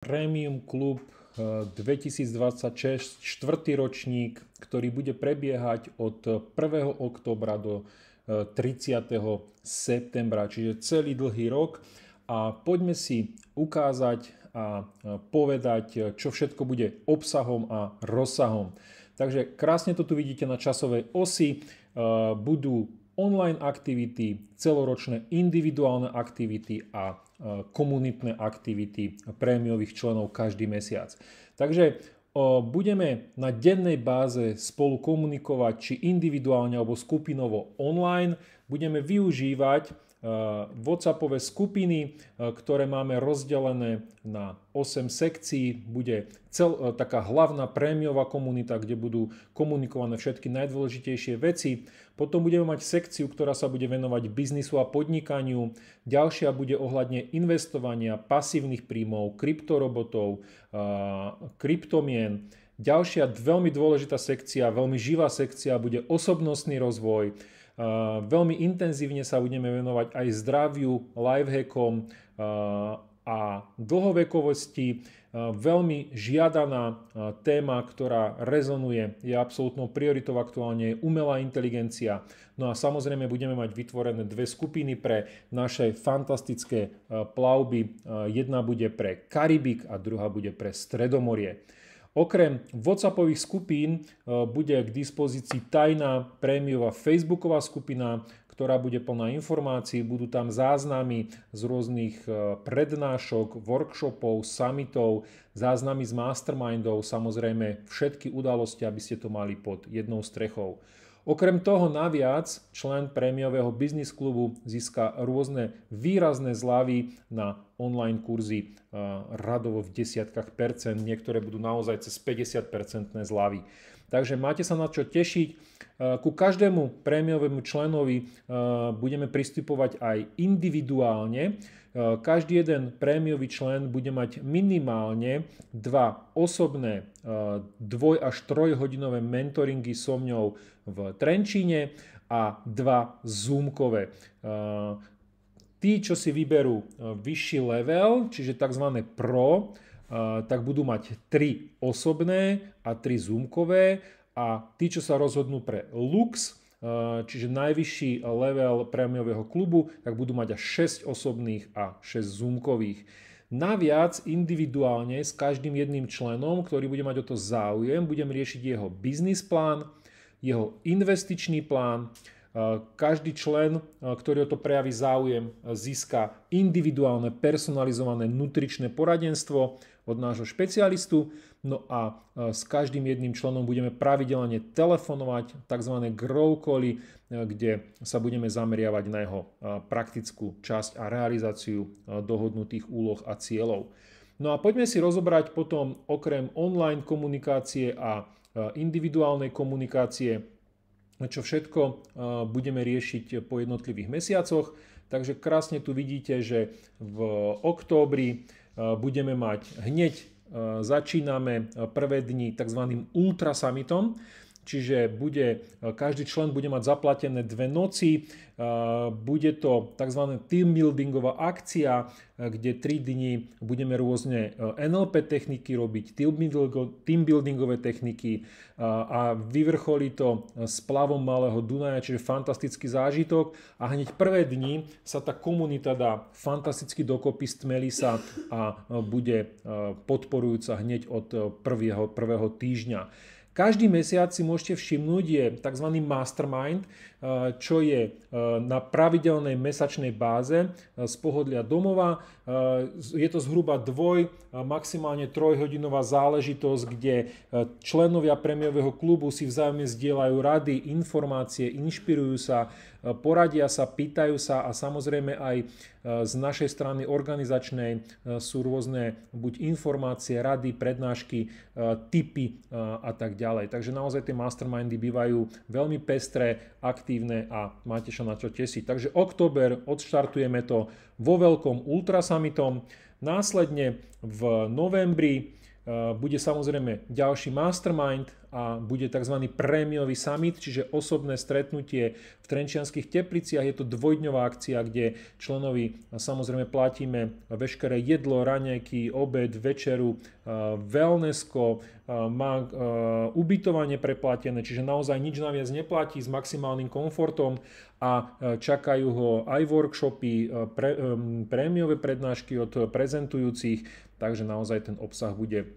Premium Klub 2026, štvrtý ročník, ktorý bude prebiehať od 1. októbra do 30. septembra, čiže celý dlhý rok. A poďme si ukázať a povedať, čo všetko bude obsahom a rozsahom. Takže krásne to tu vidíte na časovej osi. Budú online aktivity, celoročné individuálne aktivity a komunitné aktivity prémiových členov každý mesiac. Takže budeme na dennej báze spolu komunikovať, či individuálne alebo skupinovo online. Budeme využívať WhatsAppové skupiny, ktoré máme rozdelené na 8 sekcií. Bude taká hlavná prémiová komunita, kde budú komunikované všetky najdôležitejšie veci. Potom budeme mať sekciu, ktorá sa bude venovať biznisu a podnikaniu. Ďalšia bude ohľadne investovania, pasívnych príjmov, kryptorobotov, kryptomien. Ďalšia veľmi dôležitá sekcia, veľmi živá sekcia bude osobnostný rozvoj. Veľmi intenzívne sa budeme venovať aj zdraviu, lifehackom a dlhovekovosti. Veľmi žiadaná téma, ktorá rezonuje, je absolútnou prioritou aktuálne, je umelá inteligencia. No a samozrejme budeme mať vytvorené dve skupiny pre naše fantastické plavby. Jedna bude pre Karibik a druhá bude pre Stredomorie. Okrem WhatsAppových skupín bude k dispozícii tajná prémiová facebooková skupina, ktorá bude plná informácií. Budú tam záznamy z rôznych prednášok, workshopov, summitov, záznamy z mastermindov, samozrejme všetky udalosti, aby ste to mali pod jednou strechou. Okrem toho naviac člen prémiového biznis klubu získa rôzne výrazné zľavy na online kurzy radovo v desiatkách percent, niektoré budú naozaj cez 50% zľavy. Takže máte sa na čo tešiť. Ku každému prémiovému členovi budeme pristupovať aj individuálne. Každý jeden prémiový člen bude mať minimálne 2 osobné 2 až 3 hodinové mentoringy so mňou v Trenčíne a 2 zoomkové. Tí, čo si vyberú vyšší level, čiže tzv. Pro, tak budú mať 3 osobné a 3 zoomkové, a tí, čo sa rozhodnú pre Lux, čiže najvyšší level prémiového klubu, tak budú mať až 6 osobných a 6 zoomkových. Naviac individuálne s každým jedným členom, ktorý bude mať o to záujem, budem riešiť jeho biznis plán, jeho investičný plán. Každý člen, ktorý o to prejaví záujem, získa individuálne personalizované nutričné poradenstvo od nášho špecialistu. No a s každým jedným členom budeme pravidelne telefonovať, tzv. Grow cally, kde sa budeme zameriavať na jeho praktickú časť a realizáciu dohodnutých úloh a cieľov. No a poďme si rozobrať potom okrem online komunikácie a individuálnej komunikácie, čo všetko budeme riešiť po jednotlivých mesiacoch. Takže krásne tu vidíte, že v októbri budeme mať začíname prvé dni tzv. Ultra Summitom, čiže každý člen bude mať zaplatené 2 noci. Bude to tzv. Team buildingová akcia, kde 3 dni budeme rôzne NLP techniky robiť, team buildingové techniky a vyvrcholí to splavom Malého Dunaja, čiže fantastický zážitok. A hneď prvé dni sa tá komunita dá fantasticky dokopy, stmelí sa a bude podporujúca hneď od prvého týždňa. Každý mesiac si môžete všimnúť je tzv. Mastermind, čo je na pravidelnej mesačnej báze z pohodlia domova. Je to zhruba maximálne 3-hodinová záležitosť, kde členovia prémiového klubu si vzájomne zdieľajú rady, informácie, inšpirujú sa, poradia sa, pýtajú sa a samozrejme aj z našej strany organizačnej sú rôzne buď informácie, rady, prednášky, tipy a tak ďalej. Takže naozaj tie mastermindy bývajú veľmi pestré, aktívne a máte sa na čo tešiť. Takže október odštartujeme to vo veľkom Ultra Summitom. Následne v novembri bude samozrejme ďalší mastermind a bude tzv. Prémiový summit, čiže osobné stretnutie v Trenčianskych Tepliciach. Je to dvojdňová akcia, kde členovi samozrejme platíme veškeré jedlo, raňajky, obed, večeru, wellnessko, má ubytovanie preplatené, čiže naozaj nič naviac neplatí, s maximálnym komfortom a čakajú ho aj workshopy, prémiové prednášky od prezentujúcich, takže naozaj ten obsah bude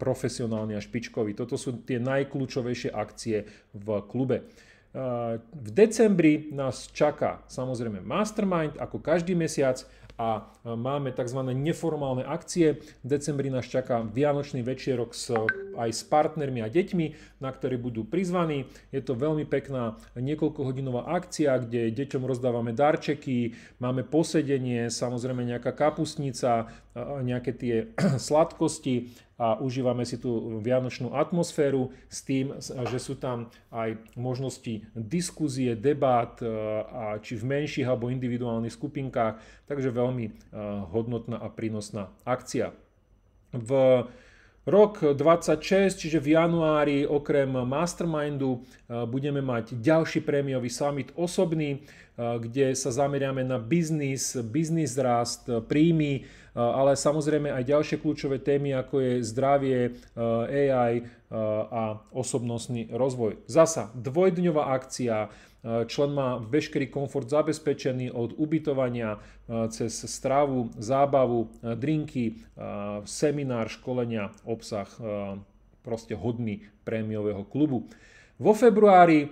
profesionálny a špičkový. Toto sú tie najkľúčovejšie akcie v klube. V decembri nás čaká samozrejme Mastermind ako každý mesiac a máme tzv. Neformálne akcie. V decembri nás čaká Vianočný večierok aj s partnermi a deťmi, na ktoré budú prizvaní. Je to veľmi pekná niekoľkohodinová akcia, kde deťom rozdávame darčeky, máme posedenie, samozrejme nejaká kapustnica, nejaké tie sladkosti a užívame si tú vianočnú atmosféru s tým, že sú tam aj možnosti diskuzie, debát, či v menších alebo individuálnych skupinkách, takže veľmi hodnotná a prínosná akcia. V rok 2026, čiže v januári, okrem Mastermindu budeme mať ďalší prémiový summit osobný, kde sa zameriame na biznis rast, príjmy, ale samozrejme aj ďalšie kľúčové témy, ako je zdravie, AI a osobnostný rozvoj. Zasa dvojdňová akcia, člen má veškerý komfort zabezpečený od ubytovania cez stravu, zábavu, drinky, seminár, školenia, obsah proste hodný prémiového klubu. Vo februári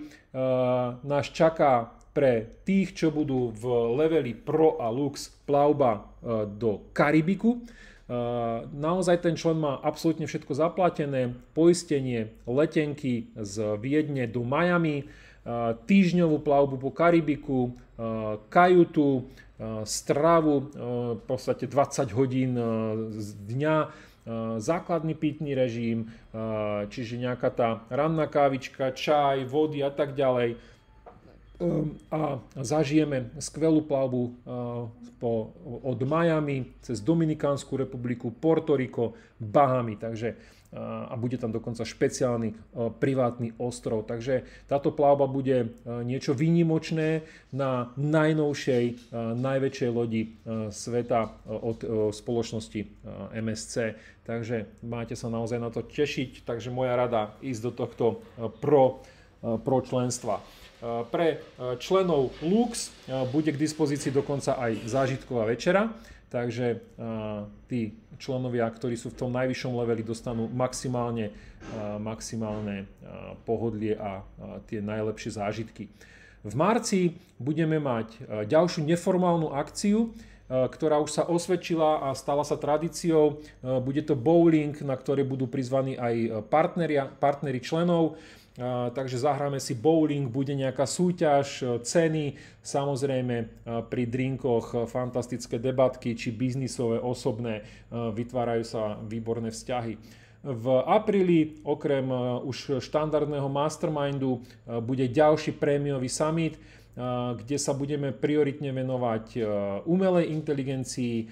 nás čaká pre tých, čo budú v leveli Pro a Lux, plavba do Karibiku. Naozaj ten člen má absolútne všetko zaplatené, poistenie, letenky z Viedne do Miami, týždňovú plavbu po Karibiku, kajutu, stravu, v podstate 20 hodín z dňa, základný pitný režim, čiže nejaká tá ranná kávička, čaj, vody a tak ďalej. A zažijeme skvelú plavbu od Miami cez Dominikánsku republiku, Porto Rico, Bahamy, takže a bude tam dokonca špeciálny privátny ostrov. Takže táto plavba bude niečo výnimočné na najnovšej, najväčšej lodi sveta od spoločnosti MSC. Takže máte sa naozaj na to tešiť, takže moja rada ísť do tohto pro členstva. Pre členov Lux bude k dispozícii dokonca aj zážitková večera, takže tí členovia, ktorí sú v tom najvyššom leveli, dostanú maximálne pohodlie a tie najlepšie zážitky. V marci budeme mať ďalšiu neformálnu akciu, ktorá už sa osvedčila a stala sa tradíciou. Bude to bowling, na ktoré budú prizvaní aj partneri členov. Takže zahráme si bowling, bude nejaká súťaž, ceny, samozrejme pri drinkoch fantastické debatky, či biznisové, osobné, vytvárajú sa výborné vzťahy. V apríli okrem už štandardného Mastermindu bude ďalší prémiový summit, kde sa budeme prioritne venovať umelej inteligencii.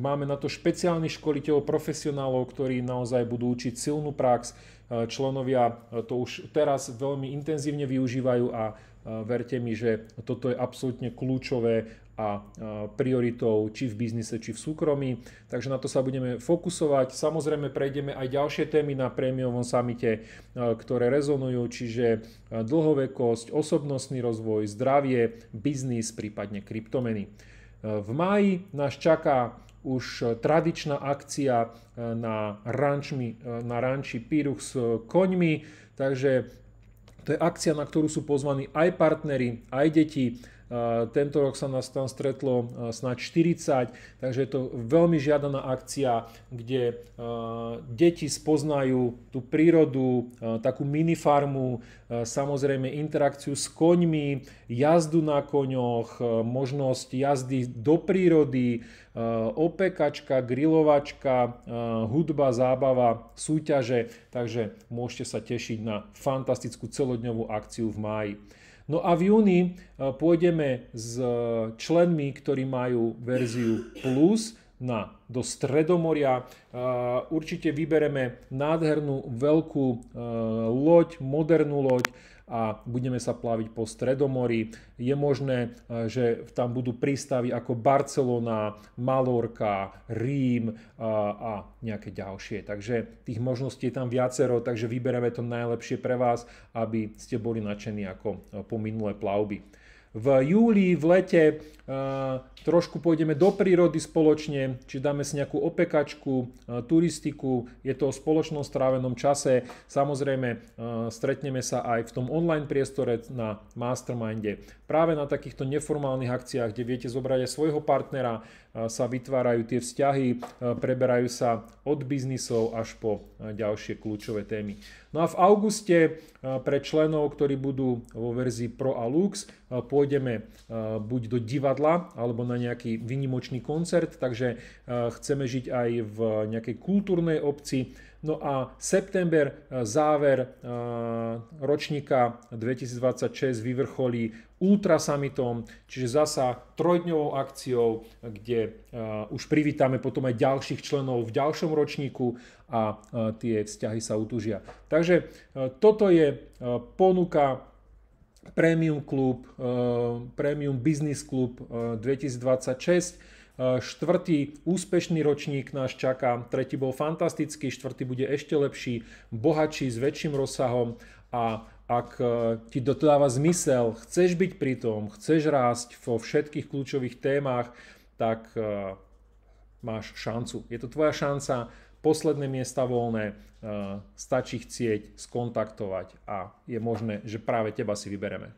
Máme na to špeciálnych školiteľov, profesionálov, ktorí naozaj budú učiť silnú prax. Členovia to už teraz veľmi intenzívne využívajú a verte mi, že toto je absolútne kľúčové a prioritou či v biznise, či v súkromí. Takže na to sa budeme fokusovať. Samozrejme prejdeme aj ďalšie témy na prémiovom samite, ktoré rezonujú, čiže dlhovekosť, osobnostný rozvoj, zdravie, biznis, prípadne kryptomeny. V máji nás čaká už tradičná akcia na ranči Piruch s koňmi, takže to je akcia, na ktorú sú pozvaní aj partneri, aj deti. Tento rok sa nás tam stretlo snáď 40, takže je to veľmi žiadaná akcia, kde deti spoznajú tú prírodu, takú minifarmu, samozrejme interakciu s koňmi, jazdu na koňoch, možnosť jazdy do prírody, opekačka, grilovačka, hudba, zábava, súťaže, takže môžete sa tešiť na fantastickú celodňovú akciu v máji. No a v júni pôjdeme s členmi, ktorí majú verziu Plus do Stredomoria. Určite vybereme nádhernú veľkú loď, modernú loď a budeme sa plaviť po Stredomorí. Je možné, že tam budú prístavy ako Barcelona, Malorka, Rím a nejaké ďalšie. Takže tých možností je tam viacero, takže vybereme to najlepšie pre vás, aby ste boli nadšení ako po minulé plavby. V júli, v lete trošku pôjdeme do prírody spoločne, či dáme si nejakú opekačku, turistiku, je to o spoločnom strávenom čase. Samozrejme, stretneme sa aj v tom online priestore na Masterminde. Práve na takýchto neformálnych akciách, kde viete zobrať aj svojho partnera, sa vytvárajú tie vzťahy, preberajú sa od biznisov až po ďalšie kľúčové témy. No a v auguste pre členov, ktorí budú vo verzii Pro a Lux, pôjdeme buď do divadla alebo na nejaký výnimočný koncert, takže chceme žiť aj v nejakej kultúrnej obci. No a september, záver ročníka 2026 vyvrcholí Ultra Summitom, čiže zasa trojdňovou akciou, kde už privítame potom aj ďalších členov v ďalšom ročníku a tie vzťahy sa utúžia. Takže toto je ponuka Premium Club, Premium Business Club 2026. Štvrtý úspešný ročník nás čaká, tretí bol fantastický, štvrtý bude ešte lepší, bohatší, s väčším rozsahom a ak ti to dáva zmysel, chceš byť pri tom, chceš rásť vo všetkých kľúčových témach, tak máš šancu. Je to tvoja šanca, posledné miesta voľné, stačí chcieť, skontaktovať a je možné, že práve teba si vybereme.